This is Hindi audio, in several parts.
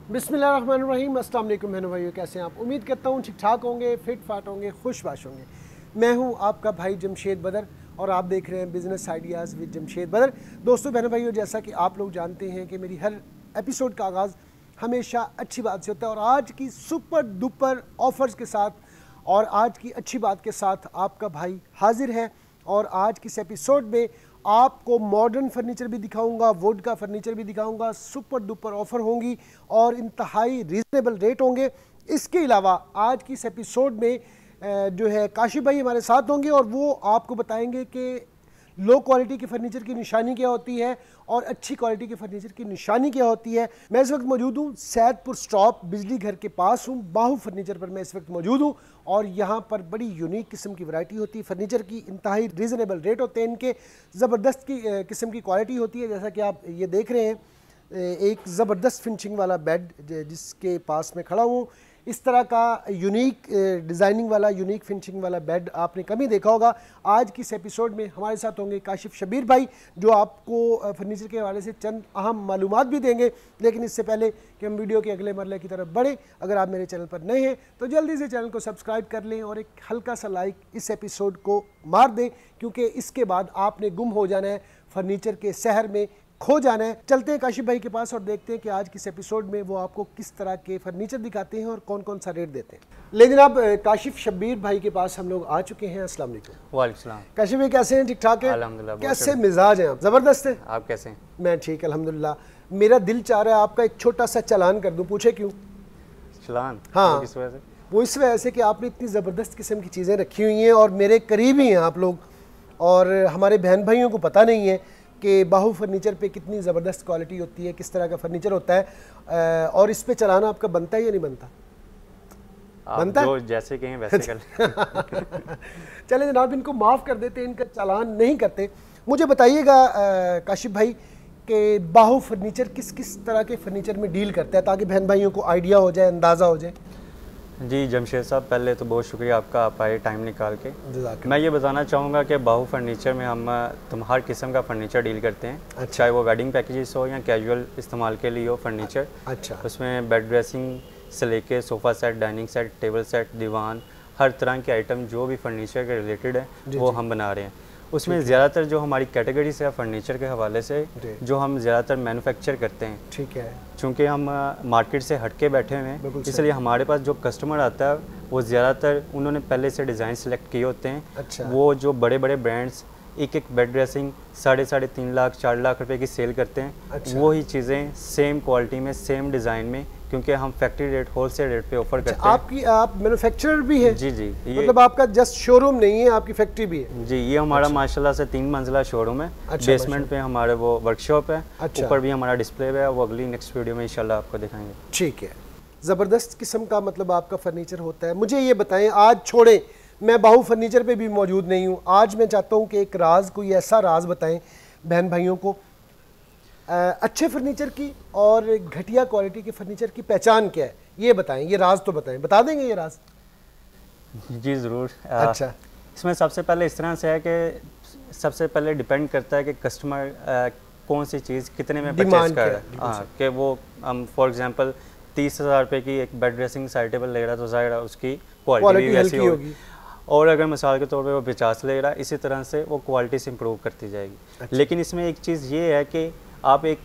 बिस्मिल्लाहिर्रहमानिर्रहीम, अस्सलाम वालेकुम बहनों भाइयों, कैसे हैं आप? उम्मीद करता हूँ ठीक ठाक होंगे, फिट फाट होंगे, खुशबाश होंगे। मैं हूँ आपका भाई जमशेद बदर और आप देख रहे हैं बिज़नेस आइडियाज़ विद जमशेद बदर। दोस्तों बहनों भाइयों, जैसा कि आप लोग जानते हैं कि मेरी हर एपिसोड का आगाज़ हमेशा अच्छी बात से होता है और आज की सुपर डुपर ऑफर्स के साथ और आज की अच्छी बात के साथ आपका भाई हाजिर है। और आज की इस एपिसोड में आपको मॉडर्न फर्नीचर भी दिखाऊंगा, वुड का फर्नीचर भी दिखाऊंगा, सुपर डुपर ऑफर होंगी और इंतहाई रीज़नेबल रेट होंगे। इसके अलावा आज की इस एपिसोड में जो है काशिफ भाई हमारे साथ होंगे और वो आपको बताएंगे कि लो क्वालिटी के फर्नीचर की निशानी क्या होती है और अच्छी क्वालिटी के फर्नीचर की निशानी क्या होती है। मैं इस वक्त मौजूद हूँ सैदपुर स्टॉप बिजली घर के पास हूँ, बाहू फर्नीचर पर मैं इस वक्त मौजूद हूँ और यहाँ पर बड़ी यूनिक किस्म की वैरायटी होती है फर्नीचर की, इंतहाई रीज़नेबल रेट होते हैं इनके, ज़बरदस्त की किस्म की क्वालिटी होती है। जैसा कि आप ये देख रहे हैं, एक ज़बरदस्त फिनिशिंग वाला बेड जिसके पास में खड़ा हूँ, इस तरह का यूनिक डिज़ाइनिंग वाला, यूनिक फिनिशिंग वाला बेड आपने कभी देखा होगा। आज की इस एपिसोड में हमारे साथ होंगे काशिफ शबीर भाई, जो आपको फर्नीचर के हवाले से चंद अहम मालूमात भी देंगे। लेकिन इससे पहले कि हम वीडियो के अगले मरले की तरफ बढ़े, अगर आप मेरे चैनल पर नए हैं तो जल्दी से चैनल को सब्सक्राइब कर लें और एक हल्का सा लाइक इस एपिसोड को मार दें, क्योंकि इसके बाद आपने गुम हो जाना है, फर्नीचर के शहर में खो जाना है। चलते हैं काशिफ भाई के पास और देखते हैं कि आज किस एपिसोड में वो आपको किस तरह के फर्नीचर दिखाते हैं और कौन कौन सा रेट देते हैं। लेकिन अब काशिफ शबीर भाई के पास हम लोग आ चुके हैं। अस्सलाम वालेकुम। वालेकुम सलाम। काशिफ भाई कैसे हैं? ठीक ठाक है? अल्हम्दुलिल्लाह। कैसे मिजाज हैं आप? जबरदस्त है। आप कैसे हैं? मैं ठीक अल्हम्दुलिल्लाह। मेरा दिल चाह रहा है आपका एक छोटा सा चालान कर दूं, पूछे क्यों? चालान? हाँ, किस वजह से? वो इस वजह से कि आपने इतनी ज़बरदस्त किस्म की चीज़ें रखी हुई हैं और मेरे करीब ही हैं आप लोग, और हमारे बहन भाइयों को पता नहीं है कि बाहू फर्नीचर पे कितनी ज़बरदस्त क्वालिटी होती है, किस तरह का फर्नीचर होता है, और इस पे चलाना आपका बनता है या नहीं बनता? बनता जो जैसे कहें वैसे कर चले जनाब, इनको माफ़ कर देते हैं, इनका चालान नहीं करते। मुझे बताइएगा काशिफ भाई कि बाहू फर्नीचर किस किस तरह के फर्नीचर में डील करता है, ताकि बहन भाइयों को आइडिया हो जाए, अंदाज़ा हो जाए। जी जमशेद साहब, पहले तो बहुत शुक्रिया आपका, आप आए टाइम निकाल के। मैं ये बताना चाहूँगा कि बाहू फर्नीचर में हम हर किस्म का फर्नीचर डील करते हैं। अच्छा। चाहे वो वेडिंग पैकेजेस हो या कैजुअल इस्तेमाल के लिए हो फर्नीचर। अच्छा। उसमें बेड ड्रेसिंग से लेके sofa set, dining set, table set, दीवान, हर तरह के आइटम जो भी फर्नीचर के रिलेटेड है वो हम बना रहे हैं। उसमें ज़्यादातर जो हमारी कैटेगरीज है फर्नीचर के हवाले से जो हम ज़्यादातर मैन्युफैक्चर करते हैं, ठीक है, चूँकि हम मार्केट से हटके बैठे हुए हैं, इसलिए हमारे पास जो कस्टमर आता है वो ज़्यादातर उन्होंने पहले से डिज़ाइन सेलेक्ट किए होते हैं। अच्छा। वो जो बड़े बड़े ब्रांड्स एक बेड ड्रेसिंग 3.5 लाख 4 लाख रुपए की सेल करते हैं। अच्छा। वो ही चीज़ें सेम क्वालिटी में, सेम डिज़ाइन में, क्योंकि हम फैक्ट्री रेट, होलसेल रेट पे ऑफर करते हैं। आप मैन्युफैक्चरर भी है? जी जी, मतलब आपका जस्ट शोरूम नहीं है, आपकी फैक्ट्री भी है? जी, ये हमारा माशाल्लाह से 3 मंजिला शोरूम है। अच्छा, बेसमेंट पे हमारे वो वर्कशॉप है। अच्छा। ऊपर भी हमारा डिस्प्ले है, वो अगली नेक्स्ट वीडियो में इंशाल्लाह आपको दिखाएंगे। ठीक है, ज़बरदस्त किस्म का मतलब आपका फर्नीचर होता है। मुझे ये बताएं, आज छोड़े मैं बाहू फर्नीचर पे भी मौजूद नहीं हूँ, आज मैं चाहता हूँ कि एक राज, कोई ऐसा राज बताएं बहन भाइयों को, अच्छे फर्नीचर की और घटिया क्वालिटी के फर्नीचर की पहचान क्या है, ये बताएं, ये राज तो बताएं। बता देंगे ये राज? जी ज़रूर। अच्छा। इसमें सबसे पहले इस तरह से है कि सबसे पहले डिपेंड करता है कि कस्टमर कौन सी चीज़ कितने में परचेज कर रहा है। हाँ, कि वो हम फॉर एग्जांपल 30,000 रुपये की एक बेड ड्रेसिंग साइड टेबल ले रहा है तो ज़ाहिर है उसकी क्वालिटी भी वैसी होगी, और अगर मिसाल के तौर पे वो 50 ले रहा है, इसी तरह से वो क्वालिटी से इम्प्रूव करती जाएगी। अच्छा। लेकिन इसमें एक चीज़ ये है कि आप एक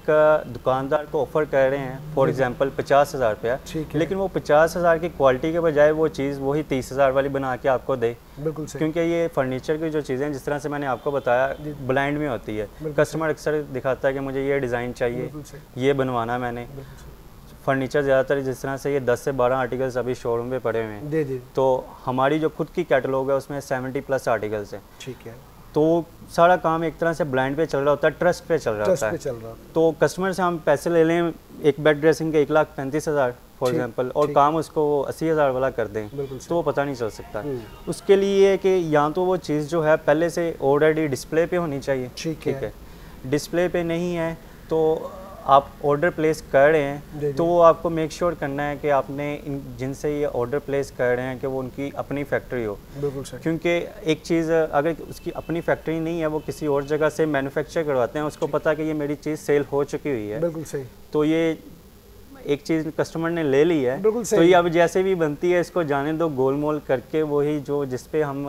दुकानदार को ऑफ़र कर रहे हैं फॉर एग्जांपल 50,000 रुपया, लेकिन वो 50,000 की क्वालिटी के बजाय वो चीज़ वही 30,000 वाली बना के आपको दे। बिल्कुल सही। क्योंकि ये फर्नीचर की जो चीज़ें जिस तरह से मैंने आपको बताया ब्लाइंड में होती है, कस्टमर अक्सर दिखाता है कि मुझे ये डिज़ाइन चाहिए, ये बनवाना मैंने। फर्नीचर ज़्यादातर जिस तरह से ये 10 से 12 आर्टिकल्स अभी शोरूम पे पड़े हुए हैं, तो हमारी जो खुद की कैटलॉग है उसमें 70+ आर्टिकल्स हैं। ठीक है, तो सारा काम एक तरह से ब्लाइंड पे चल रहा होता है, ट्रस्ट पे चल रहा होता है। तो कस्टमर से हम पैसे ले लें एक बेड ड्रेसिंग के 1,35,000 फॉर एग्जांपल, और काम उसको 80,000 वाला कर दें तो वो पता नहीं चल सकता। उसके लिए कि या तो वो चीज़ जो है पहले से ऑलरेडी डिस्प्ले पे होनी चाहिए, ठीक है, डिस्प्ले पे नहीं है तो आप ऑर्डर प्लेस कर रहे हैं तो वो आपको मेक श्योर करना है कि आपने जिनसे ये ऑर्डर प्लेस कर रहे हैं कि वो उनकी अपनी फैक्ट्री हो। बिल्कुल सही। क्योंकि एक चीज़ अगर उसकी अपनी फैक्ट्री नहीं है, वो किसी और जगह से मैन्युफैक्चर करवाते हैं, उसको पता कि ये मेरी चीज़ सेल हो चुकी हुई है, बिल्कुल सही, तो ये एक चीज़ कस्टमर ने ले ली है तो ये अब जैसे भी बनती है इसको जाने दो, गोल मोल करके वही जो जिसपे हम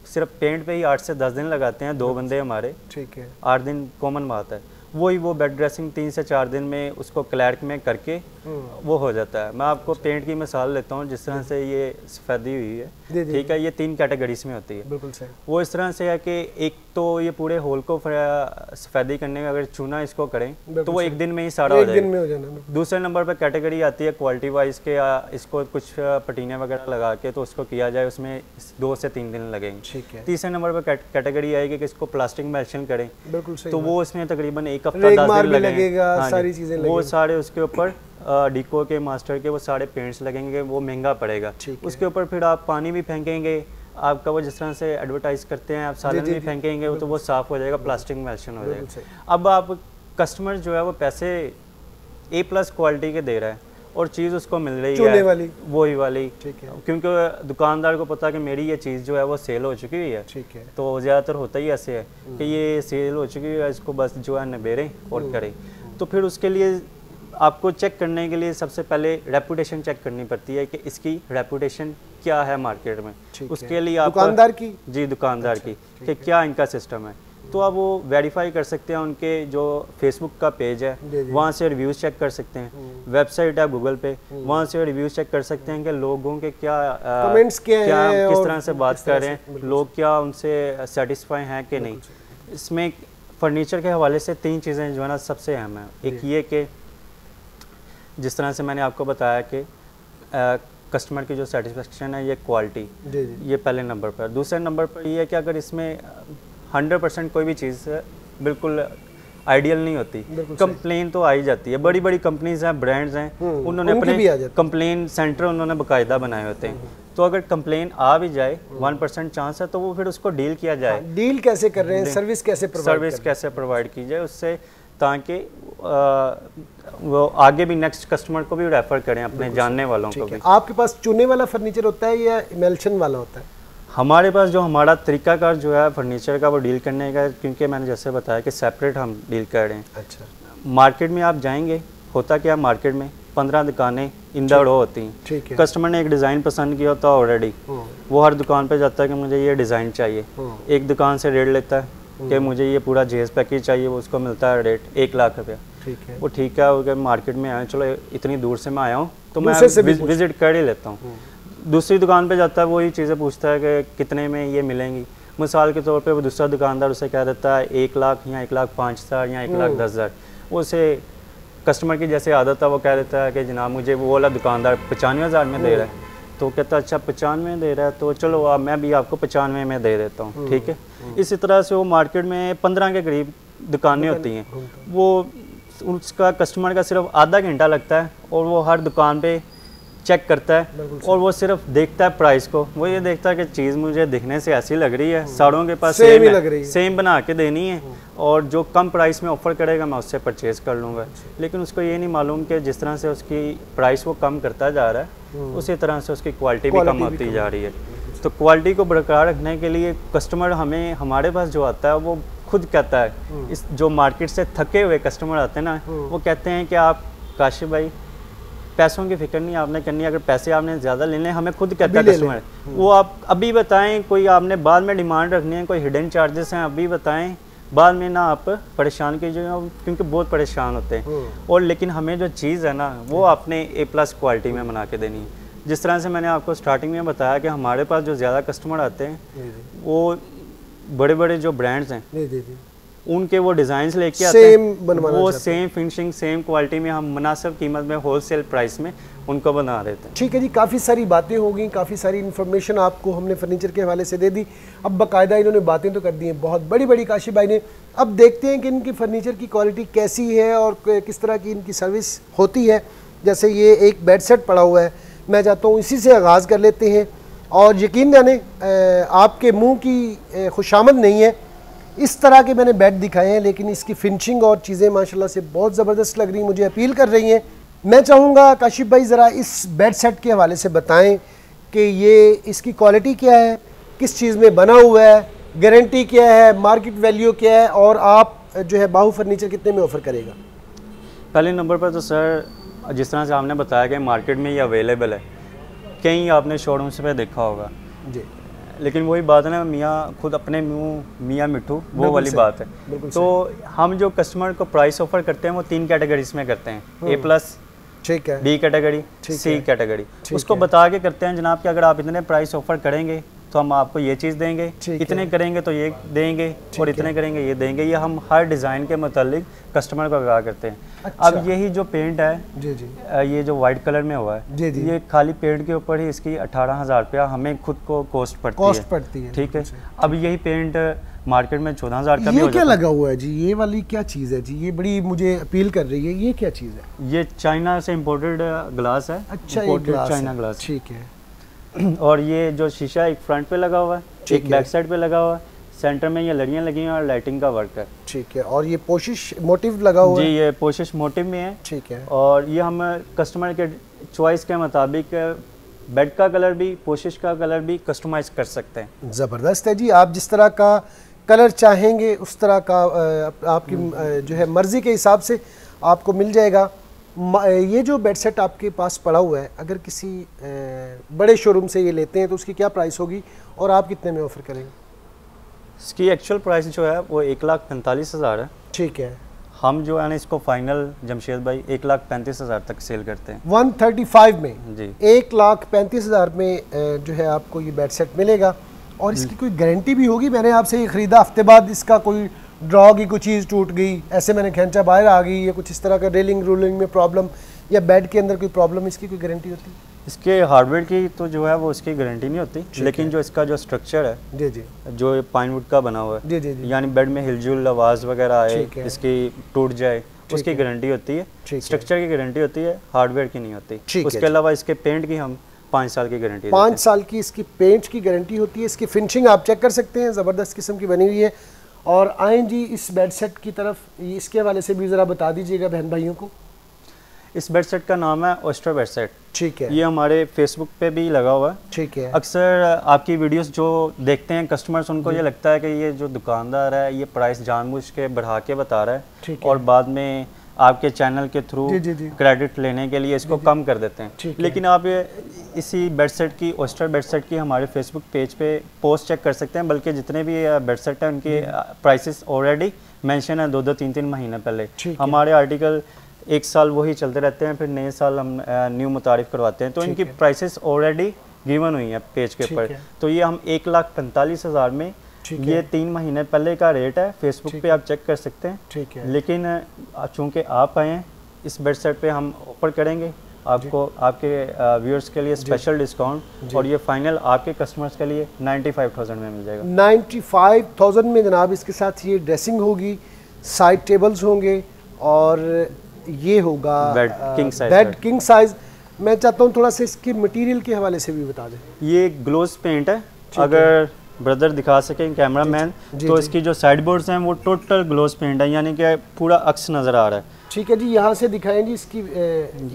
सिर्फ पेंट पे ही 8 से 10 दिन लगाते हैं, 2 बंदे हमारे, ठीक है, 8 दिन कॉमन बात है, वही वो बेड ड्रेसिंग 3 से 4 दिन में उसको क्लैर्क में करके वो हो जाता है। मैं आपको पेंट की मिसाल लेता हूँ, जिस तरह से ये सफ़ेदी हुई है, ठीक है, ये 3 कैटेगरीज में होती है, बिल्कुल सही। वो इस तरह से है कि एक तो ये पूरे होल को सफ़ेदी करने का अगर चूना इसको करें तो वो 1 दिन में ही सारा हो जाएगा। दूसरे नंबर पर कैटेगरी आती है क्वालिटी वाइज के, इसको कुछ पटीने वगैरह लगा के तो उसको किया जाए, उसमें 2 से 3 दिन लगेंगे। तीसरे नंबर पर कैटेगरी आएगी कि इसको प्लास्टिक मेल्शन करें, तो वो उसमें तकरीबन 1 हफ्ता 10 दिन लगेगा, सारी चीज़ें वो सारे उसके ऊपर डिको के मास्टर के वो सारे पेंट्स लगेंगे, वो महंगा पड़ेगा। उसके ऊपर फिर आप पानी भी फेंकेंगे, आपका वो जिस तरह से एडवर्टाइज करते हैं आप सालन भी फेंकेंगे तो वो साफ़ हो जाएगा, प्लास्टिक मेल्शन हो जाएगा। अब आप कस्टमर जो है वो पैसे A+ क्वालिटी के दे रहा है और चीज़ उसको मिल रही है वाली, वही वाली, ठीक है, क्योंकि दुकानदार को पता है कि मेरी ये चीज़ जो है वो सेल हो चुकी हुई है, ठीक है, तो ज़्यादातर होता ही ऐसे है कि ये सेल हो चुकी है, इसको बस जो है नबेरें और करें। तो फिर उसके लिए आपको चेक करने के लिए सबसे पहले रेपुटेशन चेक करनी पड़ती है कि इसकी रेपुटेशन क्या है मार्केट में, उसके लिए आप दुकानदार की, जी दुकानदार की, कि क्या इनका सिस्टम है, तो आप वो वेरीफाई कर सकते हैं। उनके जो फेसबुक का पेज है वहाँ से रिव्यूज़ चेक कर सकते हैं, वेबसाइट है गूगल पे, वहाँ से रिव्यूज़ चेक कर सकते हैं कि लोगों के क्या कमेंट्स क्या किस तरह से बात कर रहे हैं, लोग क्या उनसे सेटिस्फाई हैं कि नहीं। इसमें फर्नीचर के हवाले से 3 चीज़ें जो है ना सबसे अहम है। एक ये कि जिस तरह से मैंने आपको बताया कि कस्टमर की जो सेटिस्फेक्शन है, ये क्वालिटी, ये पहले नंबर पर। दूसरे नंबर पर ये है कि अगर इसमें 100% कोई भी चीज़ बिल्कुल आइडियल नहीं होती, कंप्लेन तो आ ही जाती है। बड़ी बड़ी कंपनीज हैं, ब्रांड्स हैं, उन्होंने अपने कंप्लेन सेंटर उन्होंने बाकायदा बनाए होते हैं, तो अगर कंप्लेन आ भी जाए 1% चांस है तो वो फिर उसको डील किया जाए। डील कैसे कर रहे हैं, सर्विस कैसे प्रोवाइड की जाए उससे, ताकि वो आगे भी नेक्स्ट कस्टमर को भी रेफर करें अपने जानने वालों को भी। आपके पास चुने वाला फर्नीचर होता है या इमल्शन वाला होता है? हमारे पास जो हमारा तरीकाकार जो है फर्नीचर का वो डील करने का, क्योंकि मैंने जैसे बताया कि सेपरेट हम डील कर रहे हैं। अच्छा, मार्केट में आप जाएंगे, होता क्या मार्केट में 15 दुकानें इन द रो होती हैं, कस्टमर ने एक डिज़ाइन पसंद किया होता है ऑलरेडी, वो हर दुकान पे जाता है कि मुझे ये डिज़ाइन चाहिए, एक दुकान से रेट लेता है कि मुझे ये पूरा जेज पैकेज चाहिए, वो उसको मिलता है रेट 1 लाख रुपया, ठीक है, वो ठीक है, वो मार्केट में आया, चलो इतनी दूर से मैं आया हूँ तो मैं विजिट कर ही लेता हूँ। दूसरी दुकान पे जाता है, वही चीज़ें पूछता है कि कितने में ये मिलेंगी। मिसाल के तौर पे वो दूसरा दुकानदार उसे कह देता है 1 लाख या 1,05,000 या 1,10,000, उसे कस्टमर की जैसे आदत है वो कह देता है कि जनाब मुझे वो वाला दुकानदार 95,000 में दे रहा है, तो कहता है अच्छा 95 दे रहा है तो चलो मैं भी आपको 95 में दे देता हूँ, ठीक है। इसी तरह से वो मार्केट में 15 के करीब दुकानें होती हैं, वो उसका कस्टमर का सिर्फ आधा घंटा लगता है और वो हर दुकान पे चेक करता है और वो सिर्फ देखता है प्राइस को, वो ये देखता है कि चीज़ मुझे दिखने से ऐसी लग रही है, सारों के पास सेम लग रही है, सेम बना के देनी है और जो कम प्राइस में ऑफर करेगा मैं उससे परचेज़ कर लूँगा। लेकिन उसको ये नहीं मालूम कि जिस तरह से उसकी प्राइस वो कम करता जा रहा है उसी तरह से उसकी क्वालिटी भी कम होती जा रही है। तो क्वालिटी को बरकरार रखने के लिए कस्टमर हमें हमारे पास जो आता है वो खुद कहता है, इस जो मार्केट से थके हुए कस्टमर आते हैं ना, वो कहते हैं कि आप काशिफ भाई पैसों की फिक्र नहीं आपने करनी, अगर पैसे आपने ज़्यादा लेने हैं, हमें खुद कहता है कस्टमर, वो आप अभी बताएं, कोई आपने बाद में डिमांड रखनी है, कोई हिडन चार्जेस हैं अभी बताएं, बाद में ना आप परेशान कीजिए, क्योंकि बहुत परेशान होते हैं। और लेकिन हमें जो चीज़ है ना वो आपने A+ क्वालिटी में बना के देनी है। जिस तरह से मैंने आपको स्टार्टिंग में बताया कि हमारे पास जो ज़्यादा कस्टमर आते हैं वो बड़े बड़े जो ब्रांड्स हैं उनके वो डिज़ाइंस लेके आते हैं, वो सेम फिनिशिंग सेम क्वालिटी में हम मुनासिब कीमत में होलसेल प्राइस में उनको बना देते हैं। ठीक है जी, काफ़ी सारी बातें हो गई, काफ़ी सारी इन्फॉर्मेशन आपको हमने फर्नीचर के हवाले से दे दी। अब बाकायदा इन्होंने बातें तो कर दी हैं बहुत बड़ी बड़ी काशिफ भाई ने। अब देखते हैं कि इनकी फर्नीचर की क्वालिटी कैसी है और किस तरह की इनकी सर्विस होती है। जैसे ये एक बेड सेट पड़ा हुआ है, मैं चाहता हूँ इसी से आगाज़ कर लेते हैं। और यकीन जाने आपके मुंह की खुशामद नहीं है, इस तरह के मैंने बेड दिखाए हैं, लेकिन इसकी फिनिशिंग और चीज़ें माशाल्लाह से बहुत ज़बरदस्त लग रही हैं, मुझे अपील कर रही हैं। मैं चाहूँगा काशिफ भाई ज़रा इस बेड सेट के हवाले से बताएं कि ये इसकी क्वालिटी क्या है, किस चीज़ में बना हुआ है, गारंटी क्या है, मार्केट वैल्यू क्या है, और आप जो है बाहू फर्नीचर कितने में ऑफ़र करेगा? पहले नंबर पर तो सर जिस तरह से आपने बताया कि मार्केट में ये अवेलेबल है, कहीं आपने शोरूम्स पे देखा होगा जी, लेकिन वही बात है ना, मियाँ खुद अपने मुँह मियाँ मिट्ठू, वो वाली बात है। तो हम जो कस्टमर को प्राइस ऑफर करते हैं वो 3 कैटेगरीज में करते हैं, A+, ठीक है, B कैटेगरी, C कैटेगरी। उसको बता के करते हैं जनाब कि अगर आप इतने प्राइस ऑफर करेंगे तो हम आपको ये चीज़ देंगे, इतने करेंगे तो ये देंगे, और इतने करेंगे ये देंगे। ये हम हर डिज़ाइन के मुतालिक कस्टमर को आगाह करते हैं। अच्छा। अब यही जो पेंट है जी जी, ये जो वाइट कलर में हुआ है जी जी, ये खाली पेंट के ऊपर ही इसकी 18,000 रुपया हमें खुद को कॉस्ट पड़ती है। ठीक है, अब यही पेंट मार्केट में 14,000 का भी हो जाता है। ये क्या लगा हुआ है जी, ये वाली क्या चीज़ है जी, ये बड़ी मुझे अपील कर रही है, ये क्या चीज़ है? ये चाइना से इम्पोर्टेड ग्लास है। अच्छा, चाइना ग्लास, ठीक है। और ये जो शीशा एक फ्रंट पे लगा हुआ है, एक बैक साइड पे लगा हुआ है, सेंटर में ये लड़ियाँ लगी हैं और लाइटिंग का वर्क है। ठीक है, और ये पोशिश मोटिव लगा हुआ है? जी, ये पोशिश मोटिव में है। ठीक है, और ये हम कस्टमर के चॉइस के मुताबिक बेड का कलर भी, पोशिश का कलर भी कस्टमाइज कर सकते हैं। ज़बरदस्त है जी, आप जिस तरह का कलर चाहेंगे उस तरह का आपकी जो है मर्ज़ी के हिसाब से आपको मिल जाएगा। ये जो बेड सेट आपके पास पड़ा हुआ है, अगर किसी बड़े शोरूम से ये लेते हैं तो उसकी क्या प्राइस होगी और आप कितने में ऑफ़र करेंगे? इसकी एक्चुअल प्राइस जो है वो 1,45,000 है। ठीक है, हम जो है ना इसको फाइनल जमशेद भाई 1,35,000 तक सेल करते हैं। 135 में जी, 1,35,000 में जो है आपको ये बेड सेट मिलेगा। और इसकी कोई गारंटी भी होगी? मैंने आपसे ये ख़रीदा, हफ्ते बाद इसका कोई ड्रॉ की कोई चीज़ टूट गई, ऐसे मैंने खींचा बाहर आ गई, या कुछ इस तरह का रेलिंग रूलिंग में प्रॉब्लम या बेड के अंदर कोई प्रॉब्लम, इसकी कोई गारंटी होती है? इसके हार्डवेयर की तो जो है वो इसकी गारंटी नहीं होती, लेकिन जो इसका जो स्ट्रक्चर है जी जी, जो पाइन वुड का बना हुआ है जी जी, यानी बेड में हिलजुल आवाज़ वगैरह आए, इसकी टूट जाए, उसकी गारंटी होती है। स्ट्रक्चर की गारंटी होती है, हार्डवेयर की नहीं होती। उसके अलावा इसके पेंट की हम 5 साल की गारंटी, 5 साल की इसकी पेंट की गारंटी होती है। इसकी फिनिशिंग आप चेक कर सकते हैं, ज़बरदस्त किस्म की बनी हुई है। और आएँ जी इस बेड सेट की तरफ, इसके हवाले से भी ज़रा बता दीजिएगा बहन भाइयों को। इस बेड सेट का नाम है ओस्टर बेड सेट। ठीक है, ये हमारे फेसबुक पे भी लगा हुआ है। ठीक है, अक्सर आपकी वीडियोस जो देखते हैं कस्टमर्स, उनको ये लगता है कि ये जो दुकानदार है ये प्राइस जानबूझ के बढ़ा के बता रहा है और बाद में आपके चैनल के थ्रू क्रेडिट लेने के लिए इसको कम कर देते हैं। लेकिन आप इसी बेड सेट की, ओस्टर बेड सेट की हमारे फेसबुक पेज पे पोस्ट चेक कर सकते हैं, बल्कि जितने भी बेड सेट हैं उनके प्राइसेस ऑलरेडी मेंशन है 2-2, 3-3 महीने पहले। हमारे आर्टिकल 1 साल वही चलते रहते हैं, फिर नए साल हम न्यू मुतारिफ करवाते हैं, तो इनकी प्राइसेस ऑलरेडी गिवन हुई हैं पेज के ऊपर। तो ये हम 1,45,000 में, ये 3 महीने पहले का रेट है, फेसबुक पे आप चेक कर सकते हैं। ठीक है, लेकिन चूँकि आप आए हैं इस बेड सेट पे हम ऑफर करेंगे आपको, आपके व्यूअर्स के लिए स्पेशल डिस्काउंट, और ये फाइनल आपके कस्टमर्स के लिए 95,000 में मिल जाएगा। 95,000 में जनाब इसके साथ ये ड्रेसिंग होगी, साइड टेबल्स होंगे और ये होगा बेड किंग साइज। मैं चाहता हूँ थोड़ा सा इसके मटेरियल के हवाले से भी बता दें। ये ग्लोस पेंट है, अगर ब्रदर दिखा सकें कैमरामैन, तो इसकी जो साइड बोर्ड्स हैं वो टोटल ग्लोस पेंट है, यानी कि पूरा अक्स नज़र आ रहा है। ठीक है जी, यहाँ से दिखाएं जी इसकी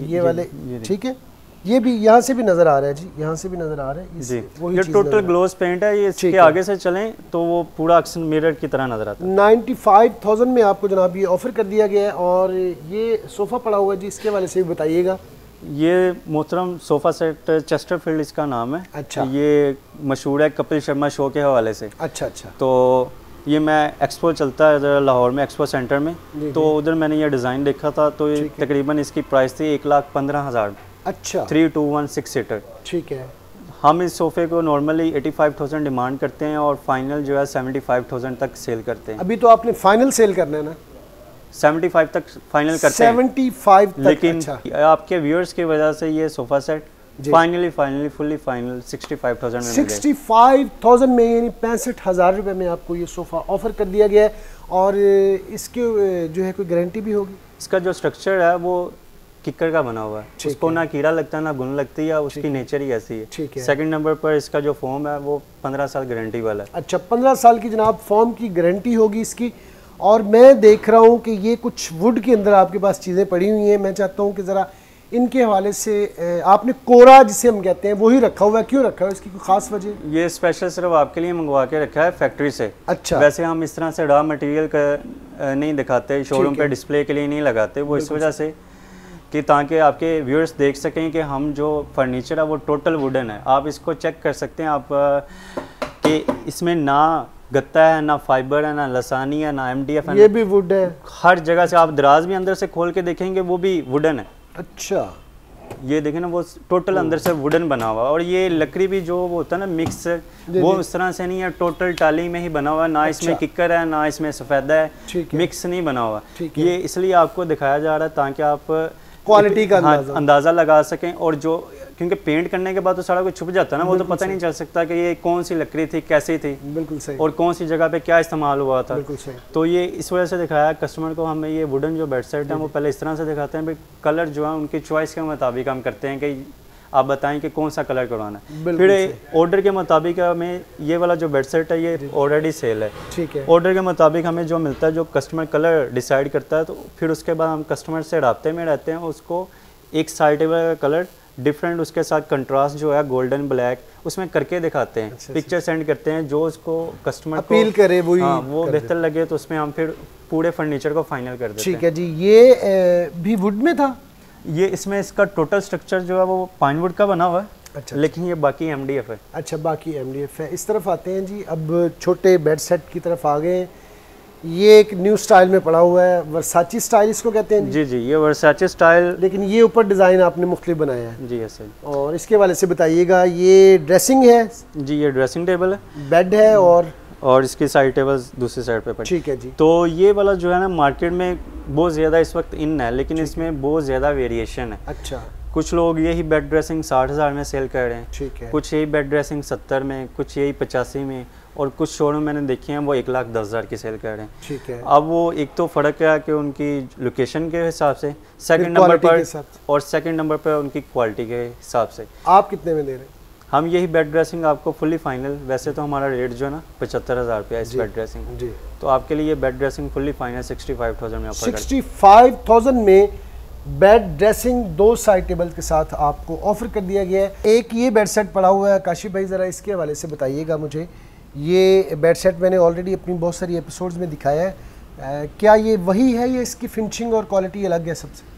ये वाले, ठीक है, ये भी यहाँ से भी नज़र आ रहा है जी, यहाँ से भी नज़र आ रहा है जी। ये टोटल ग्लोस पेंट है, ये इसके आगे से चलें तो वो पूरा अक्स मिरर की तरह नज़र आता है। 95,000 में आपको जनाब ये ऑफ़र कर दिया गया है। और ये सोफ़ा पड़ा हुआ है जी, इसके वाले से भी बताइएगा। ये मोहतरम सोफ़ा सेट चेस्टरफील्ड इसका नाम है। अच्छा, ये मशहूर है कपिल शर्मा शो के हवाले से। अच्छा अच्छा, तो ये मैं एक्सपो चलता है लाहौर में, एक्सपो सेंटर में, तो उधर मैंने ये डिज़ाइन देखा था, तो ये तकरीबन इसकी प्राइस थी 1,15,000। अच्छा, 3-2-1 6 सीटर। ठीक है, हम इस सोफ़े को नॉर्मली 85,000 डिमांड करते हैं और फाइनल जो है 75,000 तक सेल करते हैं। अभी तो आपने फाइनल सेल करना है ना? 75 तक फाइनल करते हैं, 75 तक। लेकिन अच्छा, आपके व्यूअर्स की वजह से ये sofa set finally fully final 65,000 में 65,000 में, यानी 65,000 रुपये में आपको ये सोफ़ा ऑफ़र कर दिया गया है। और इसके जो है कोई गारंटी भी होगी? इसका जो स्ट्रक्चर है वो किक्कर का बना हुआ है, उसको ना कीड़ा लगता है ना घुन लगती है, उसकी नेचर ही ऐसी है। सेकंड नंबर पर इसका जो फोम है वो 15 साल गारंटी वाला है। अच्छा, 15 साल की जनाब फोम की गारंटी होगी इसकी। और मैं देख रहा हूँ कि ये कुछ वुड के अंदर आपके पास चीज़ें पड़ी हुई हैं। मैं चाहता हूँ कि ज़रा इनके हवाले से आपने कोरा जिसे हम कहते हैं वही रखा हुआ है, क्यों रखा हुआ है, इसकी कोई खास वजह? ये स्पेशल सिर्फ आपके लिए मंगवा के रखा है फैक्ट्री से। अच्छा, वैसे हम इस तरह से रॉ मटेरियल का नहीं दिखाते, शोरूम पे डिस्प्ले के लिए नहीं लगाते, वो इस वजह से कि ताकि आपके व्यूअर्स देख सकें कि हम जो फर्नीचर है वो टोटल वुडन है। आप इसको चेक कर सकते हैं आप कि इसमें ना गत्ता है, ना फाइबर है, ना लसानी है, ना MDF है, ये भी वुड है। हर जगह से आप दराज भी अंदर से खोल के देखेंगे वो भी वुडन है। अच्छा, ये देखें ना, वो टोटल अंदर से वुडन बना हुआ। और ये लकड़ी भी जो वो होता है ना मिक्स, वो इस तरह से नहीं है, टोटल टाली में ही बना हुआ। ना इसमें किक्कर है, ना इसमें सफेदा है, मिक्स नहीं बना हुआ। ये इसलिए आपको दिखाया जा रहा है ताकि आप क्वालिटी का अंदाज़ा लगा सकें। और जो क्योंकि पेंट करने के बाद तो सारा कुछ छुप जाता है ना, वो तो पता नहीं चल सकता कि ये कौन सी लकड़ी थी, कैसी थी, बिल्कुल सही, और कौन सी जगह पे क्या इस्तेमाल हुआ था। बिल्कुल सही। तो ये इस वजह से दिखाया कस्टमर को। हमें ये वुडन जो बेड सेट है वो पहले इस तरह से दिखाते हैं, भाई कलर जो है उनकी चॉइस के मुताबिक हम करते हैं कि आप बताएं कि कौन सा कलर करवाना है। फिर ऑर्डर के मुताबिक हमें ये वाला जो बेड सेट है ये ऑलरेडी सेल है, ठीक है। ऑर्डर के मुताबिक हमें जो मिलता है, जो कस्टमर कलर डिसाइड करता है, तो फिर उसके बाद हम कस्टमर से राब्ते में रहते हैं, उसको एक साइडेबल कलर डिफरेंट उसके साथ कंट्रास्ट जो है गोल्डन ब्लैक उसमें करके दिखाते हैं। पिक्चर सेंड करते हैं, जो उसको कस्टमर अपील करे वो बेहतर लगे तो उसमें हम फिर पूरे फर्नीचर को फाइनल कर देते हैं। ठीक है जी। ये भी वुड में था? ये इसमें इसका टोटल स्ट्रक्चर जो है वो पाइन वुड का बना हुआ है। अच्छा, लेकिन ये बाकी MDF है। अच्छा, बाकी MDF है। इस तरफ आते हैं जी, अब छोटे बेड सेट की तरफ आ गए। ये एक न्यू स्टाइल में पड़ा हुआ है, वर्साची स्टाइल इसको कहते हैं जी। जी, ये वर्साची स्टाइल, लेकिन ये ऊपर डिज़ाइन आपने मुख्तलिफ बनाया है जी। Yes sir. और इसके वाले से बताइएगा। ये ड्रेसिंग है जी, ये ड्रेसिंग टेबल है, बेड है और इसकी साइड टेबल्स दूसरी साइड पे पड़ी। ठीक है जी। तो ये वाला जो है ना मार्केट में बहुत ज़्यादा इस वक्त इन है, लेकिन इसमें बहुत ज़्यादा वेरिएशन है। अच्छा, कुछ लोग यही बेड ड्रेसिंग 60,000 में सेल कर रहे हैं, ठीक है। कुछ यही बेड ड्रेसिंग 70 में, कुछ यही 85 में, और कुछ शोरूम मैंने देखे हैं वो 1,10,000 की सेल कर रहे हैं। ठीक है। अब वो एक तो फ़र्क है कि उनकी लोकेशन के हिसाब से, सेकंड नंबर पर, और सेकंड नंबर पर उनकी क्वालिटी के हिसाब से। आप कितने में दे रहे हैं? हम यही बेड ड्रेसिंग आपको फुली फाइनल, वैसे तो हमारा रेट जो है ना 75,000 रुपया इस बेड ड्रेसिंग जी, तो आपके लिए ये बेड ड्रेसिंग फुली फाइनल 65,000 में ऑफर 65,000 में बेड ड्रेसिंग 2 साइड टेबल के साथ आपको ऑफर कर दिया गया है। एक ये बेड सेट पड़ा हुआ है, काशिफ भाई ज़रा इसके हवाले से बताइएगा मुझे। ये बेड सेट मैंने ऑलरेडी अपनी बहुत सारी एपिसोड्स में दिखाया है, क्या ये वही है या इसकी फिनिशिंग और क्वालिटी अलग है सबसे?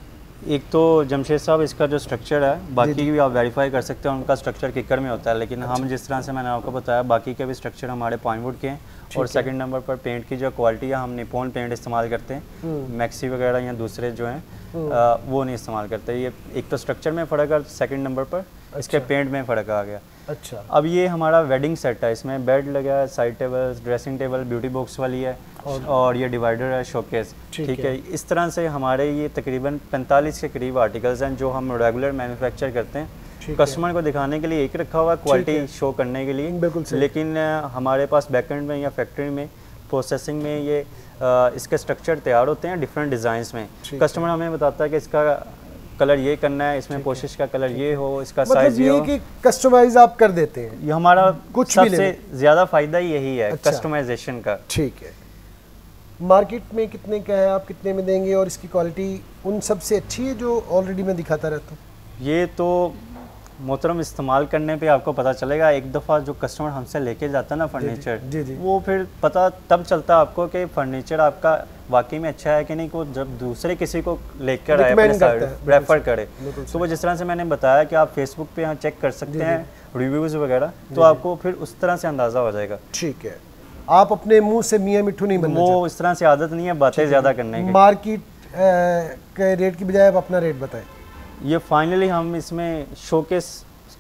एक तो जमशेद साहब इसका जो स्ट्रक्चर है, बाकी भी आप वेरीफाई कर सकते हैं, उनका स्ट्रक्चर किकर में होता है, लेकिन हम जिस तरह से मैंने आपको बताया बाकी के भी स्ट्रक्चर हमारे पाइन वुड के हैं। और सेकंड नंबर पर पेंट की जो क्वालिटी है, हम निपॉन पेंट इस्तेमाल करते हैं, मैक्सी वगैरह या दूसरे जो हैं वो नहीं इस्तेमाल करते। ये एक तो स्ट्रक्चर में फ़र्क है, सेकंड नंबर पर इसके पेंट में फ़र्क आ गया। अच्छा, अब ये हमारा वेडिंग सेट है, इसमें बेड लगा है, side table, dressing table, beauty box वाली है, और ये डिवाइडर है, शोकेस। ठीक है। इस तरह से हमारे ये तकरीबन 45 के करीब आर्टिकल्स हैं जो हम रेगुलर मैन्युफैक्चर करते हैं। कस्टमर को दिखाने के लिए एक रखा हुआ है, क्वालिटी शो करने के लिए, लेकिन हमारे पास बैकएंड में या फैक्ट्री में प्रोसेसिंग में ये इसके स्ट्रक्चर तैयार होते हैं डिफरेंट डिज़ाइंस में। कस्टमर हमें बताता है कि इसका कलर ये करना है, इसमें पोशिश का कलर ये हो, इसका साइज ये हो, कि कस्टमाइज आप कर देते हैं। ये हमारा कुछ सबसे ज़्यादा फ़ायदा यही है कस्टमाइजेशन का। ठीक है। मार्केट में कितने का है, आप कितने में देंगे, और इसकी क्वालिटी उन सबसे अच्छी है जो ऑलरेडी मैं दिखाता रहता हूँ? ये तो मोहतरम इस्तेमाल करने पे आपको पता चलेगा। एक दफ़ा जो कस्टमर हमसे लेके जाता है ना फर्नीचर, जी, वो फिर पता तब चलता है आपको कि फर्नीचर आपका वाकई में अच्छा है कि नहीं, को जब दूसरे किसी को लेकर आए अपने साइड रेफर करे। तो वो जिस तरह से मैंने बताया कि आप फेसबुक पे यहाँ चेक कर सकते हैं रिव्यूज़ वगैरह, तो आपको फिर उस तरह से अंदाज़ा हो जाएगा। ठीक है। आप अपने मुंह से मियाँ मिट्ठू नहीं बनना, वो इस तरह से आदत नहीं है बातें ज़्यादा करने की। मार्केट के रेट की बजाय आप अपना रेट बताएं। ये फाइनली हम इसमें शोकेस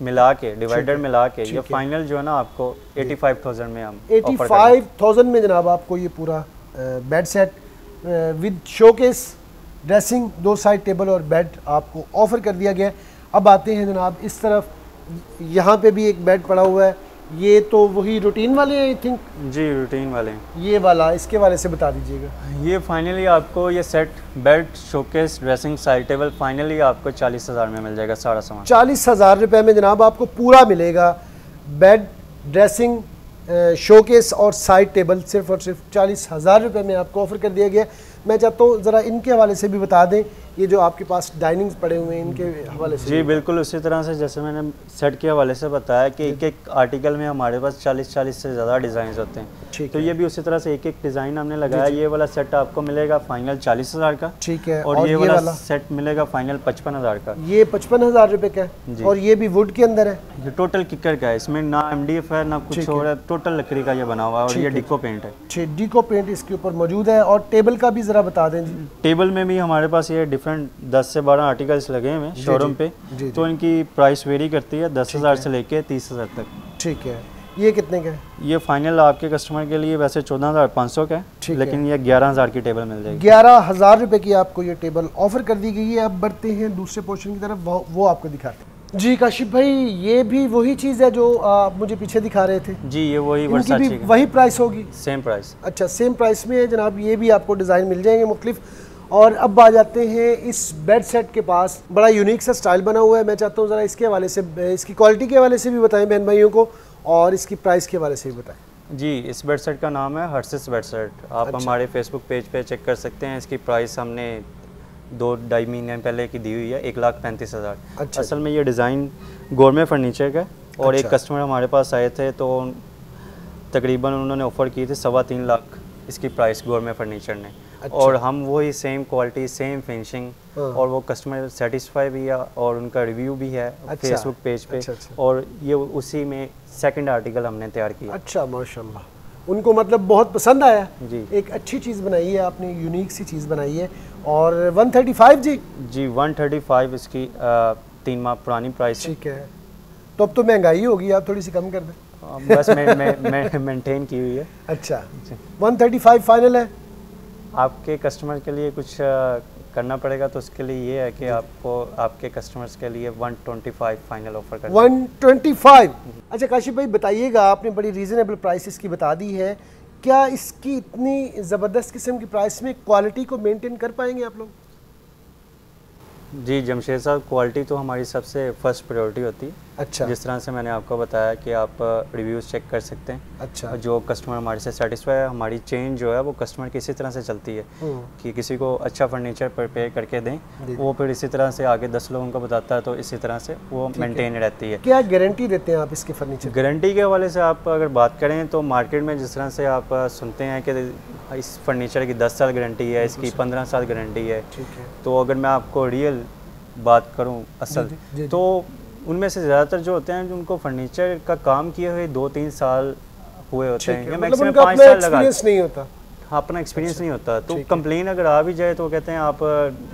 मिला के, डिवाइडर मिला के, ये फाइनल जो है ना आपको 85,000 में हम 85,000 में जनाब आपको ये पूरा bed set with showcase, dressing, 2 side table और बेड आपको ऑफर कर दिया गया है। अब आते हैं जनाब इस तरफ, यहाँ पे भी एक बेड पड़ा हुआ है, ये तो वही रूटीन वाले हैं आई थिंक। जी रूटीन वाले हैं। ये वाला, इसके वाले से बता दीजिएगा। ये फाइनली आपको ये set bed, showcase, dressing, side table finally आपको 40,000 में मिल जाएगा सारा सामान। 40,000 रुपये में जनाब आपको पूरा मिलेगा। बेड, ड्रेसिंग, शोकेस और साइड टेबल सिर्फ और सिर्फ 40,000 रुपये में आपको ऑफ़र कर दिया गया। मैं चाहता हूँ ज़रा इनके हवाले से भी बता दें, ये जो आपके पास डाइनिंग्स पड़े हुए हैं इनके हवाले से। जी बिल्कुल उसी तरह से जैसे मैंने सेट के हवाले से बताया कि एक एक आर्टिकल में हमारे पास 40 से ज़्यादा डिज़ाइन होते हैं। तो ये भी उसी तरह से एक एक डिज़ाइन हमने लगाया। ये वाला सेट आपको मिलेगा फाइनल 40,000 का। ठीक है। और ये वाला सेट मिलेगा फाइनल 55,000 का। ये 55,000 रुपये का है और ये भी वुड के अंदर है। ये टोटल किकर का है, इसमें ना MDF है ना कुछ और है, टोटल लकड़ी का ये बना हुआ है और ये डिको पेंट है। डिको पेंट इसके ऊपर मौजूद है। और टेबल का भी ज़रा बता दें जी। टेबल में भी हमारे पास ये डिफरेंट 10 से 12 आर्टिकल्स लगे हुए हैं शोरूम पे। तो इनकी प्राइस वेरी करती है 10,000 से लेके 30,000 तक। ठीक है। ये कितने का है? ये फाइनल आपके कस्टमर के लिए वैसे 14,500 का है, लेकिन ये 11,000 की टेबल मिल जाएगी। 11,000 रुपये की आपको ये टेबल ऑफर कर दी गई है। अब बढ़ते हैं दूसरे पोर्शन की तरफ, वो आपको दिखाते हैं। जी काशिफ भाई, ये भी वही चीज़ है जो आप मुझे पीछे दिखा रहे थे? जी ये वही वर्साचे की वही प्राइस होगी? Same price. अच्छा, सेम प्राइस में है जनाब। ये भी आपको डिज़ाइन मिल जाएंगे मुख्तलिफ। और अब आ जाते हैं इस बेड सेट के पास। बड़ा यूनिक सा स्टाइल बना हुआ है। मैं चाहता हूँ ज़रा इसके हवाले से, इसकी क्वालिटी के हवाले से भी बताएं बहन भाइयों को, और इसकी प्राइस के हवाले से भी बताएं। जी इस बेड सेट का नाम है हर्सिस बेड सेट। आप हमारे फेसबुक पेज पे चेक कर सकते हैं। इसकी प्राइस हमने 2-2.5 महीने पहले की दी हुई है 1,35,000। अच्छा। असल में ये डिज़ाइन गोरमे फर्नीचर का और एक कस्टमर हमारे पास आए थे तो तकरीबन उन्होंने ऑफ़र की थी 3.25 लाख इसकी प्राइस गोरमे फर्नीचर ने। अच्छा। और हम वही सेम क्वालिटी, सेम फिनिशिंग और वो कस्टमर सेटिस्फाई भी है और उनका रिव्यू भी है फेसबुक पेज पे। और ये उसी में सेकंड आर्टिकल हमने तैयार किया। अच्छा माशाल्लाह, उनको मतलब बहुत पसंद आया जी। एक अच्छी चीज़ बनाई है आपने, यूनिक सी चीज़ बनाई है। और 135 जी 135 इसकी 3 माह पुरानी प्राइस। ठीक है। तो अब तो महंगाई होगी, आप थोड़ी सी कम कर दें। बस मैं मेंटेन की हुई है। अच्छा 135 फाइनल है। आपके कस्टमर के लिए कुछ करना पड़ेगा तो उसके लिए ये है कि आपको आपके कस्टमर्स के लिए 125 फाइनल ऑफर कर 125। अच्छा काशिफ भाई बताइएगा, आपने बड़ी रीज़नेबल प्राइस इसकी बता दी है, क्या इसकी इतनी ज़बरदस्त किस्म की प्राइस में क्वालिटी को मेंटेन कर पाएंगे आप लोग? जी जमशेद साहब, क्वालिटी तो हमारी सबसे फर्स्ट प्रायोरिटी होती है। अच्छा। जिस तरह से मैंने आपको बताया कि आप रिव्यूज़ चेक कर सकते हैं। अच्छा। जो कस्टमर हमारे से सेटिस्फाई है, हमारी चेन जो है वो कस्टमर की इसी तरह से चलती है कि किसी को अच्छा फर्नीचर प्रिपेयर करके दें, वो फिर इसी तरह से आगे 10 लोगों को बताता है, तो इसी तरह से वो मेंटेन रहती है। क्या गारंटी देते हैं आप इसके फर्नीचर? गारंटी के हवाले से आप अगर बात करें तो मार्केट में जिस तरह से आप सुनते हैं कि इस फर्नीचर की 10 साल गारंटी है, इसकी 15 साल गारंटी है। तो अगर मैं आपको रियल बात करूं असल तो उनमें से ज़्यादातर जो होते हैं जो उनको फर्नीचर का काम किए हुए 2-3 साल हुए होते हैं या मैक्सिमम 5 साल लगा नहीं होता, अपना एक्सपीरियंस नहीं होता। तो कंप्लेन अगर आ भी जाए तो कहते हैं आप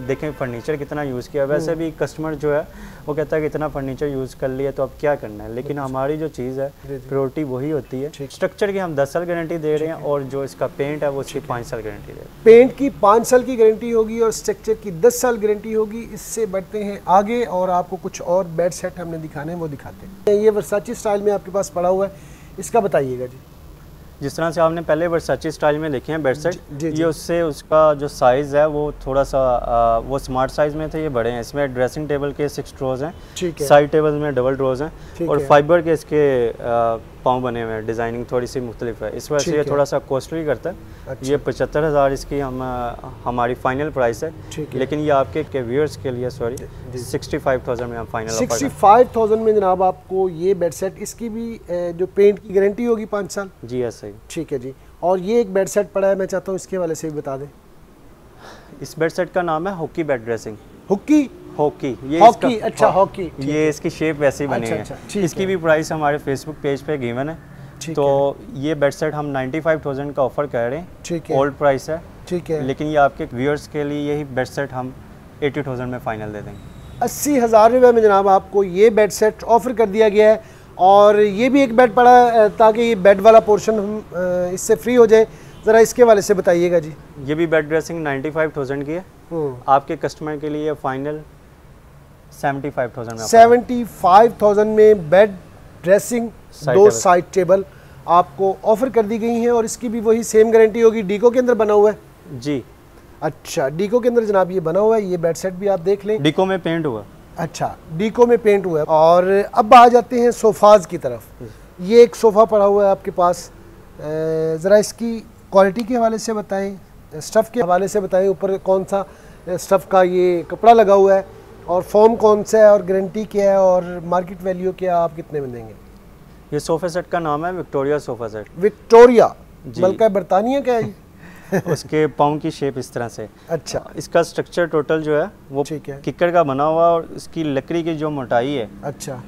देखें फर्नीचर कितना यूज़ किया। वैसे भी कस्टमर जो है वो कहता है कि इतना फर्नीचर यूज़ कर लिया तो अब क्या करना है। लेकिन हमारी जो चीज़ है प्रायोरिटी वही होती है। स्ट्रक्चर की हम 10 साल गारंटी दे रहे हैं और जो इसका पेंट है वो उसकी 5 साल गारंटी दे रहे हैं। पेंट की 5 साल की गारंटी होगी और स्ट्रक्चर की 10 साल गारंटी होगी। इससे बढ़ते हैं आगे और आपको कुछ और बेड सेट हमने दिखाने हैं, वो दिखाते हैं। ये वर्साचे स्टाइल में आपके पास पड़ा हुआ है, इसका बताइएगा जी। जिस तरह से आपने पहले वर्साचे स्टाइल में देखे हैं बेड सेट, ये उससे उसका जो साइज़ है वो थोड़ा सा वो स्मार्ट साइज़ में थे, ये बड़े हैं। इसमें ड्रेसिंग टेबल के 6 ड्रॉज हैं, साइड टेबल में डबल ड्रॉज हैं और फाइबर के इसके पाँव बने हुए हैं। डिज़ाइनिंग थोड़ी सी मुख्तलिफ है, इस वजह से ये थोड़ा सा कॉस्टली करता है। ये 75,000 इसकी हमारी फाइनल प्राइस है। लेकिन ये आपके व्यूअर्स के लिए 65,000 में हम फाइनल 65,000 में जनाब आपको ये बेड सेट, इसकी भी जो पेंट की गारंटी होगी 5 साल। जी ऐसे ही। ठीक है जी। और ये एक बेड सेट पड़ा है, मैं चाहता हूँ इसके वाले से भी बता दें। इस बेड सेट का नाम है हॉकी बेड ड्रेसिंग। हॉकी ये हॉकी। अच्छा हॉकी, ये इसकी शेप वैसे ही बनी है। इसकी भी प्राइस हमारे फेसबुक पेज पे गिवन है। तो ये बेड सेट हम 95,000 का ऑफर कर रहे हैं। ठीक है। ओल्ड प्राइस है। ठीक है। लेकिन ये आपके व्यूअर्स के लिए यही बेड सेट हम 80,000 में फाइनल दे देंगे। 80,000 रुपये में जनाब आपको ये बेड सेट ऑफर कर दिया गया है। और ये भी एक बेड पड़ा है ताकि ये बेड वाला पोर्शन हम इससे फ्री हो जाए। ज़रा इसके वाले से बताइएगा जी। ये भी बेड ड्रेसिंग 95,000 की है। आपके कस्टमर के लिए फाइनल 75,000 में 75,000 में बेड ड्रेसिंग दो साइड टेबल आपको ऑफर कर दी गई हैं और इसकी भी वही सेम गारंटी होगी। डीको के अंदर बना हुआ है जी। अच्छा, डीको के अंदर जनाब ये बना हुआ है। ये बेड सेट भी आप देख लें, डीको में पेंट हुआ। अच्छा, डीको में पेंट हुआ है। और अब आ जाते हैं सोफ़ाज़ की तरफ। ये एक सोफ़ा पड़ा हुआ है आपके पास, ज़रा इसकी क्वालिटी के हवाले से बताएं, स्टफ़ के हवाले से बताएं, ऊपर कौन सा स्टफ़ का ये कपड़ा लगा हुआ है और फॉर्म कौन सा है और गारंटी क्या है और मार्केट वैल्यू क्या, आप कितने में देंगे? ये सोफ़ा सेट का नाम है विक्टोरिया सोफ़ा सेट। विक्टोरिया मलका बरतानिया क्या है जी? उसके पाँव की शेप इस तरह से। अच्छा, इसका स्ट्रक्चर टोटल जो है वो ठीक है, किक्कर का बना हुआ और इसकी लकड़ी की जो मोटाई है, अच्छा,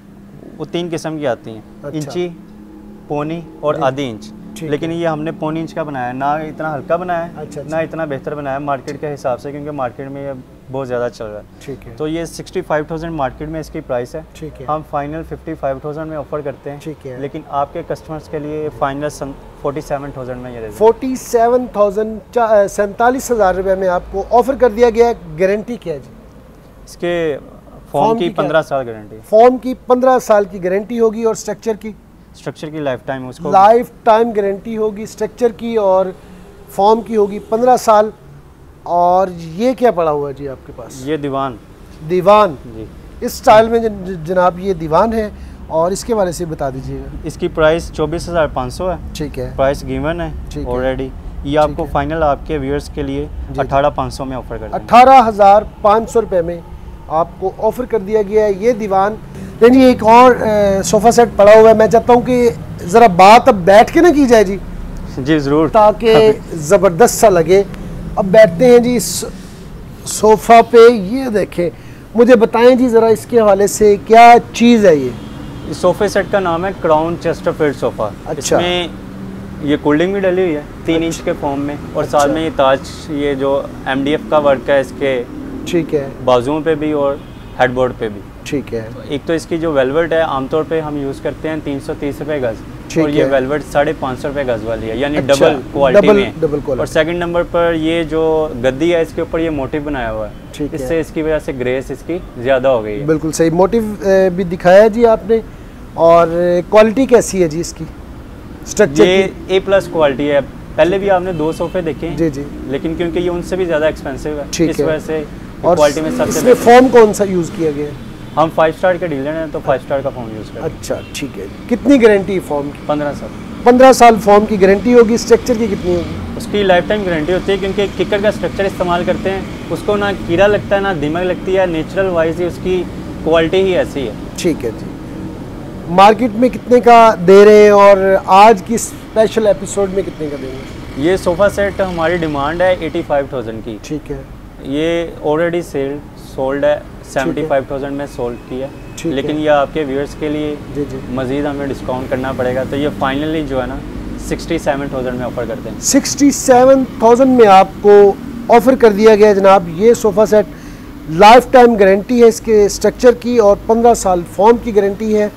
वो 3 किस्म की आती हैं। अच्छा, इंची, पौनी और आधी इंच। लेकिन ये हमने पौनी इंच का बनाया है, ना इतना हल्का बनाया है। अच्छा, ना इतना बेहतर बनाया है मार्केट के हिसाब से, क्योंकि मार्केट में ये बहुत ज़्यादा चल रहा है। ठीक है। तो ये 65,000 मार्केट में इसकी प्राइस है। ठीक है। हम फाइनल 55,000 में ऑफर करते हैं। ठीक है। लेकिन आपके कस्टमर्स के लिए फाइनल 47,000 में ये 47,000 47,000 रुपये में आपको ऑफर कर दिया गया है। गारंटी क्या है जी इसके? फॉर्म की 15 साल गारंटी। फॉर्म की 15 साल की गारंटी होगी और स्ट्रक्चर की लाइफ टाइम, उसको लाइफ टाइम गारंटी होगी स्ट्रक्चर की, और फॉर्म की होगी 15 साल। और ये क्या पड़ा हुआ है जी आपके पास? ये दीवान जी, इस स्टाइल में जनाब ये दीवान है, और इसके बारे से बता दीजिएगा। इसकी प्राइस 24,500 है। ठीक है, प्राइस गिवन है ऑलरेडी। ये आपको फाइनल आपके व्यूअर्स के लिए 18,500 में ऑफर कर 18,500 रुपये में आपको ऑफर कर दिया गया है ये दीवान। जी एक और सोफ़ा सेट पड़ा हुआ है, मैं चाहता हूँ कि ज़रा बात अब बैठ के ना की जाए जी ज़रूर, ताकि ज़बरदस्त सा लगे। अब बैठते हैं जी सोफ़ा पे। ये देखें, मुझे बताएं जी ज़रा इसके हवाले से क्या चीज़ है ये? इस सोफ़े सेट का नाम है क्राउन चेस्टरफील्ड सोफ़ा। अच्छा। इसमें ये कोल्डिंग भी डली हुई है 3 इंच के फॉर्म में, और साथ में ये ताज, ये जो MDF का वर्क है इसके, ठीक है, बाजुओं पे भी और हेडबोर्ड पे भी। ठीक है। एक तो इसकी जो वेलवेट है आमतौर पे हम यूज़ करते हैं 330 रुपये गज़, और ये वेलवेट 550 रुपये गज़ वाली है, यानी डबल क्वालिटी में। और सेकंड नंबर पर ये जो गद्दी है इसके ऊपर ये मोटिव बनाया हुआ है, इससे इसकी वजह से ग्रेस इसकी ज़्यादा हो गई है। बिल्कुल सही, मोटिव भी दिखाया है जी आपने। और क्वालिटी कैसी है जी इसकी? स्ट्रक्चर ये A+ क्वालिटी है। पहले भी आपने 2 सोफ़े देखे हैं जी, लेकिन क्योंकि ये उनसे भी ज़्यादा एक्सपेंसिव है, इस वजह से क्वालिटी में सबसे। इसमें फॉर्म कौन सा यूज़ किया गया है? हम 5 स्टार के डीलर हैं, तो 5 स्टार का फॉर्म यूज़ करते हैं। अच्छा, ठीक है। कितनी गारंटी फॉर्म की? 15 साल। 15 साल फॉर्म की गारंटी होगी। स्ट्रक्चर की कितनी होगी? उसकी लाइफ टाइम गारंटी होती है, क्योंकि किकर का स्ट्रक्चर इस्तेमाल करते हैं, उसको ना कीड़ा लगता है ना दीमक लगती है, नेचुरल वाइज ही उसकी क्वालिटी ही ऐसी है। ठीक है जी। मार्केट में कितने का दे रहे हैं और आज की स्पेशल एपिसोड में कितने का देंगे? ये सोफ़ा सेट हमारी डिमांड है 85,000 की। ठीक है। ये ऑलरेडी सोल्ड है, 75,000 में सोल्ड किया है, लेकिन ये आपके व्यूअर्स के लिए मज़ीद हमें डिस्काउंट करना पड़ेगा, तो ये फाइनली जो है ना 67,000 में ऑफ़र करते हैं। 67,000 में आपको ऑफ़र कर दिया गया जनाब ये sofa set. Life time guarantee है इसके स्ट्रक्चर की, और 15 साल फॉर्म की गारंटी है।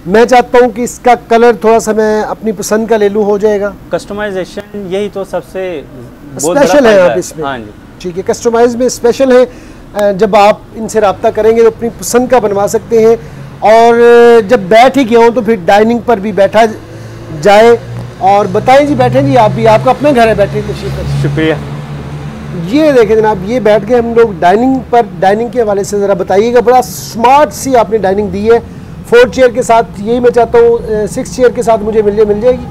मैं चाहता हूँ कि इसका कलर थोड़ा सा मैं अपनी पसंद का ले लूँ, हो जाएगा? कस्टमाइजेशन यही तो सबसे स्पेशल है आप इसमें। हाँ जी, ठीक है। कस्टमाइज में स्पेशल है, जब आप इनसे रब्ता करेंगे तो अपनी पसंद का बनवा सकते हैं। और जब बैठ ही गया हूँ तो फिर डाइनिंग पर भी बैठा जाए। और बताएं जी, बैठे जी आप भी, आपका अपना घर है, बैठे तशरीफ। शुक्रिया। ये देखें जनाब, ये बैठ गए हम लोग डाइनिंग पर। डाइनिंग के हवाले से ज़रा बताइएगा। बड़ा स्मार्ट सी आपने डाइनिंग दी है 4 चेयर के साथ। यही मैं चाहता हूँ 6 चेयर के साथ मुझे मिल जाएगी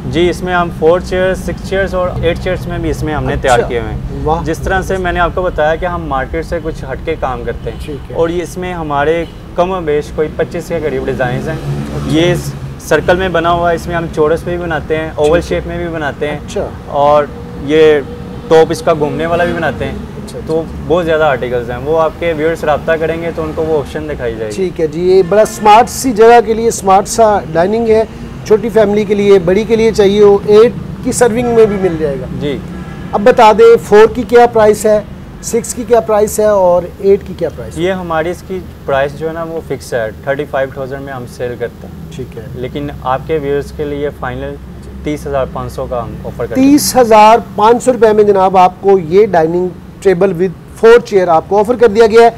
जी। इसमें हम 4 चेयर्स, 6 चेयर्स और 8 चेयर्स में भी इसमें हमने तैयार किए हुए हैं। जिस तरह से मैंने आपको बताया कि हम मार्केट से कुछ हटके काम करते हैं, और ये इसमें हमारे कम बेश कोई 25 के करीब डिज़ाइन हैं। ये सर्कल में बना हुआ है, इसमें हम चौरस में भी बनाते हैं, ओवल शेप में भी बनाते हैं, और ये टॉप इसका घूमने वाला भी बनाते हैं। तो बहुत ज़्यादा आर्टिकल्स हैं, वो आपके व्यूअर्स रब्ता करेंगे तो उनको वो ऑप्शन दिखाई जाएगी। ठीक है जी। ये बड़ा स्मार्ट सी जगह के लिए स्मार्ट सा डाइनिंग है, छोटी फैमिली के लिए, बड़ी के लिए चाहिए हो, 8 की सर्विंग में भी मिल जाएगा जी। अब बता दें 4 की क्या प्राइस है, 6 की क्या प्राइस है और 8 की क्या प्राइस है? ये हमारी इसकी प्राइस जो है ना वो फिक्स है, 35,000 में हम सेल करते हैं। ठीक है। लेकिन आपके व्यूअर्स के लिए फाइनल 30,500 का हम ऑफर करते हैं। 30,500 रुपये में जनाब आपको ये डाइनिंग टेबल विद 4 चेयर आपको ऑफर कर दिया गया है।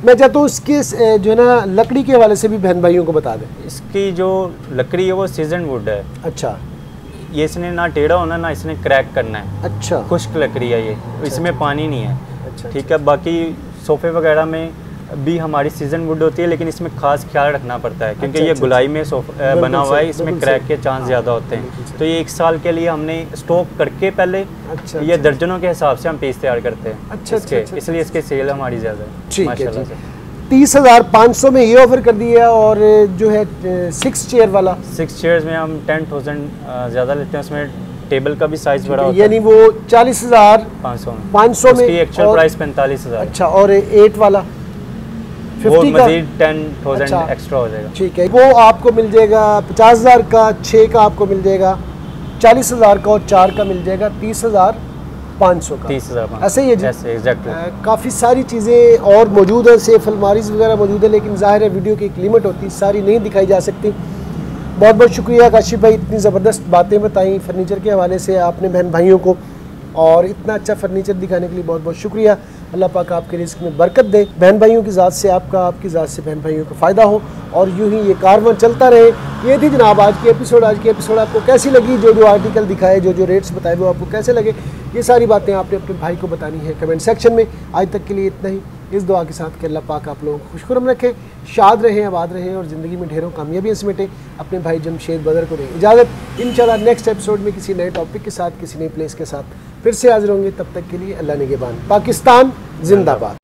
मैं चाहता हूँ इसके जो है ना लकड़ी के हवाले से भी बहन भाइयों को बता दें। इसकी जो लकड़ी है वो सीजन वुड है। अच्छा, ये इसने ना टेढ़ा होना ना इसने क्रैक करना है। अच्छा, खुश्क लकड़ी है ये। अच्छा, इसमें पानी नहीं है। अच्छा, ठीक है। बाकी सोफे वगैरह में भी हमारी सीजन वुड होती है, लेकिन इसमें खास ख्याल रखना पड़ता है क्योंकि ये गुलाई में बना हुआ है, इसमें क्रैक के चांस ज़्यादा होते हैं। तो ये 1 साल के लिए हमने स्टॉक करके पहले ये दर्जनों के हिसाब से हम पीस तैयार करते हैं। अच्छा, इसलिए इसकी सेल हमारी ज़्यादा है माशाल्लाह से। 30,500 में ये ऑफर कर दिया। और जो है 6 चेयर वाला, 6 चेयर्स में हम 10,000 ज़्यादा लेते हैं। उसमें टेबल का भी साइज बड़ा होता है, यानी वो 40,500 में एक्चुअल प्राइस 45,000। अच्छा, और 8 वाला वो मजीद 10,000 एक्स्ट्रा हो जाएगा। ठीक है, वो आपको मिल जाएगा 50,000 का, 6 का आपको मिल जाएगा 40,000 का, और 4 का मिल जाएगा 30,500 का। 30,500 ऐसे ही है जी। एग्जैक्टली। काफ़ी सारी चीज़ें और मौजूद है, सेफ अलमारीज वगैरह मौजूद है, लेकिन ज़ाहिर है वीडियो की एक लिमिट होती है, सारी नहीं दिखाई जा सकती। बहुत बहुत शुक्रिया काशिफ भाई, इतनी ज़बरदस्त बातें बताई फर्नीचर के हवाले से आपने बहन भाइयों को, और इतना अच्छा फर्नीचर दिखाने के लिए बहुत बहुत शुक्रिया। अल्लाह पाक आपके रिस्क में बरकत दे, बहन भाइयों की ज़ात से आपका, आपकी ज़ात से बहन भाइयों को फ़ायदा हो, और यूँ ही ये कारवां चलता रहे। ये थी जनाब आज की एपिसोड। आपको कैसी लगी? जो आर्टिकल दिखाए, जो रेट्स बताए, वो आपको कैसे लगे? ये सारी बातें आपने अपने भाई को बतानी है कमेंट सेक्शन में। आज तक के लिए इतना ही, इस दुआ के साथ कि अल्लाह पाक आप लोगों को खुशखुरम रखे, शाद रहें, आबाद रहें, और ज़िंदगी में ढेरों कामयाबियाँ समेटें। अपने भाई जमशेद बदर को दें इजाज़त। इंशाल्लाह नेक्स्ट एपिसोड में किसी नए टॉपिक के साथ, किसी नई प्लेस के साथ फिर से हाजिर होंगे। तब तक के लिए अल्लाह निगहबान। पाकिस्तान जिंदाबाद।